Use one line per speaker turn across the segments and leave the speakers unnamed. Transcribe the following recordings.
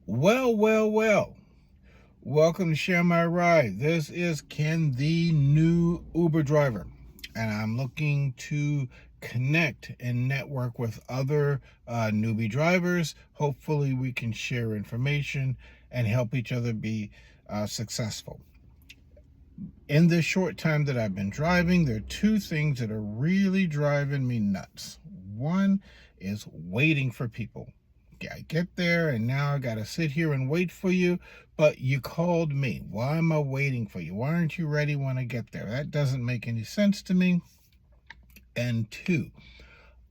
Well. Welcome to Share My Ride. This is Ken, the new Uber driver, and I'm looking to connect and network with other newbie drivers. Hopefully, we can share information and help each other be successful. In this short time that I've been driving, there are two things that are really driving me nuts. One is waiting for people. I get there and now I got to sit here and wait for you, but you called me. Why am I waiting for you? Why aren't you ready when I get there? That doesn't make any sense to me. And two,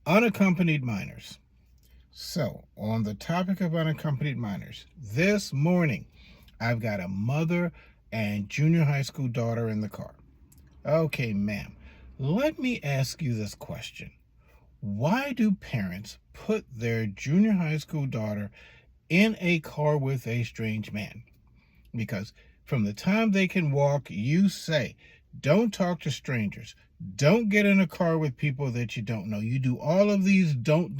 unaccompanied minors. So, on the topic of unaccompanied minors, this morning I've got a mother and junior high school daughter in the car. Okay, ma'am, let me ask you this question. Why do parents put their junior high school daughter in a car with a strange man? Because from the time they can walk, you say, don't talk to strangers. Don't get in a car with people that you don't know. You do all of these don't.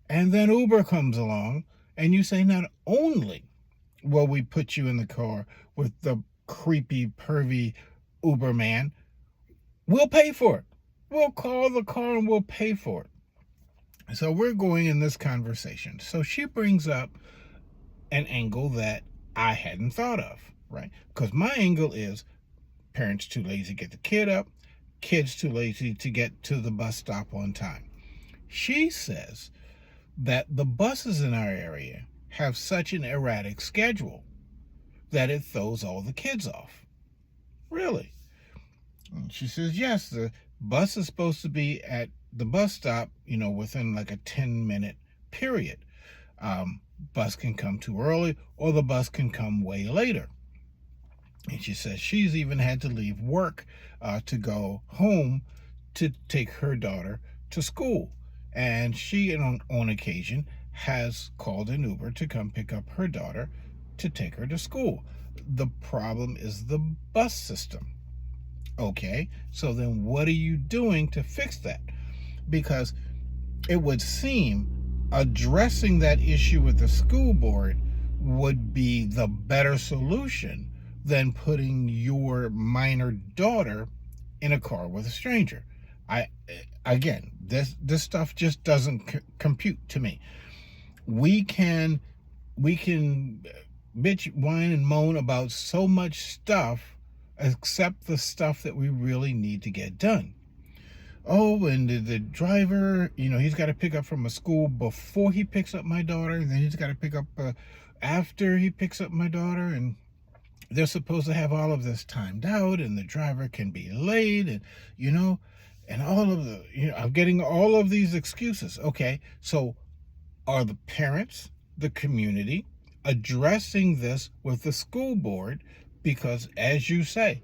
And then Uber comes along and you say, not only will we put you in the car with the creepy, pervy Uber man, we'll pay for it. We'll call the car and we'll pay for it. So we're going in this conversation. So she brings up an angle that I hadn't thought of, right? Because my angle is parents too lazy to get the kid up, kids too lazy to get to the bus stop on time. She says that the buses in our area have such an erratic schedule that it throws all the kids off. Really? And she says, yes, the bus is supposed to be at the bus stop, within like a 10-minute period. Bus can come too early or the bus can come way later. And she says she's even had to leave work to go home to take her daughter to school. And she, on occasion, has called an Uber to come pick up her daughter to take her to school. The problem is the bus system. Okay, so then what are you doing to fix that? Because it would seem addressing that issue with the school board would be the better solution than putting your minor daughter in a car with a stranger. This stuff just doesn't compute to me. We can bitch, whine, and moan about so much stuff, except the stuff that we really need to get done. Oh, and the driver, he's got to pick up from a school before he picks up my daughter, and then he's got to pick up after he picks up my daughter, and they're supposed to have all of this timed out, and the driver can be late, and and all of I'm getting all of these excuses. Okay, so are the parents, the community, addressing this with the school board? Because, as you say,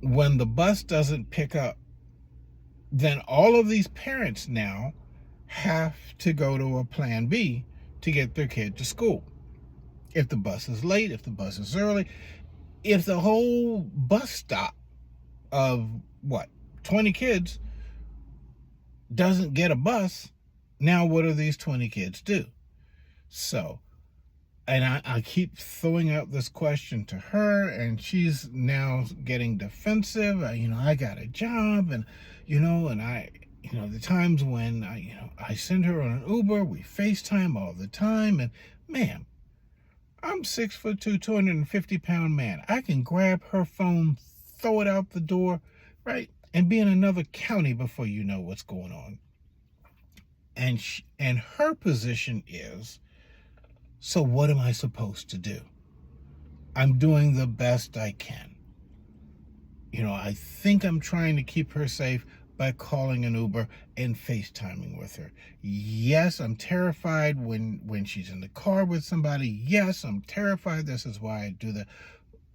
when the bus doesn't pick up, then all of these parents now have to go to a plan B to get their kid to school. If the bus is late, if the bus is early, if the whole bus stop of 20 kids doesn't get a bus, now what do these 20 kids do? So, and I keep throwing out this question to her, and she's now getting defensive. I got a job, and the times when I send her on an Uber, we FaceTime all the time, and ma'am, I'm 6'2", 250-pound man. I can grab her phone, throw it out the door, right, and be in another county before you know what's going on. And her position is, so what am I supposed to do? I'm doing the best I can. I think I'm trying to keep her safe by calling an Uber and FaceTiming with her. Yes, I'm terrified when she's in the car with somebody. Yes, I'm terrified. This is why I do that.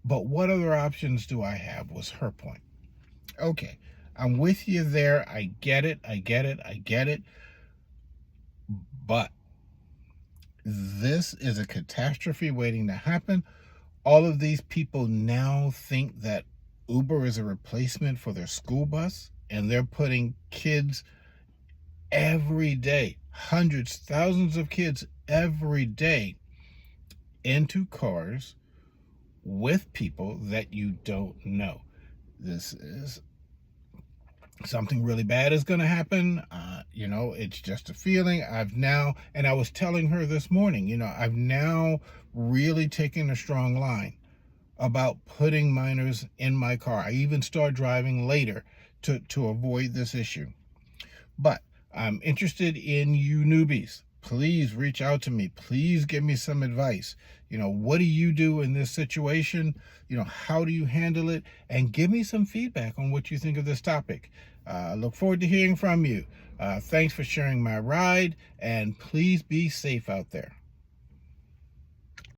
But what other options do I have, was her point. Okay, I'm with you there. I get it. But this is a catastrophe waiting to happen. All of these people now think that Uber is a replacement for their school bus, and they're putting kids every day, hundreds, thousands of kids every day, into cars with people that you don't know. This is something really bad is going to happen. It's just a feeling. And I was telling her this morning, I've now really taken a strong line about putting minors in my car. I even start driving later to avoid this issue. But I'm interested in you newbies. Please reach out to me. Please give me some advice. What do you do in this situation? How do you handle it? And give me some feedback on what you think of this topic. I look forward to hearing from you. Thanks for sharing my ride, and please be safe out there.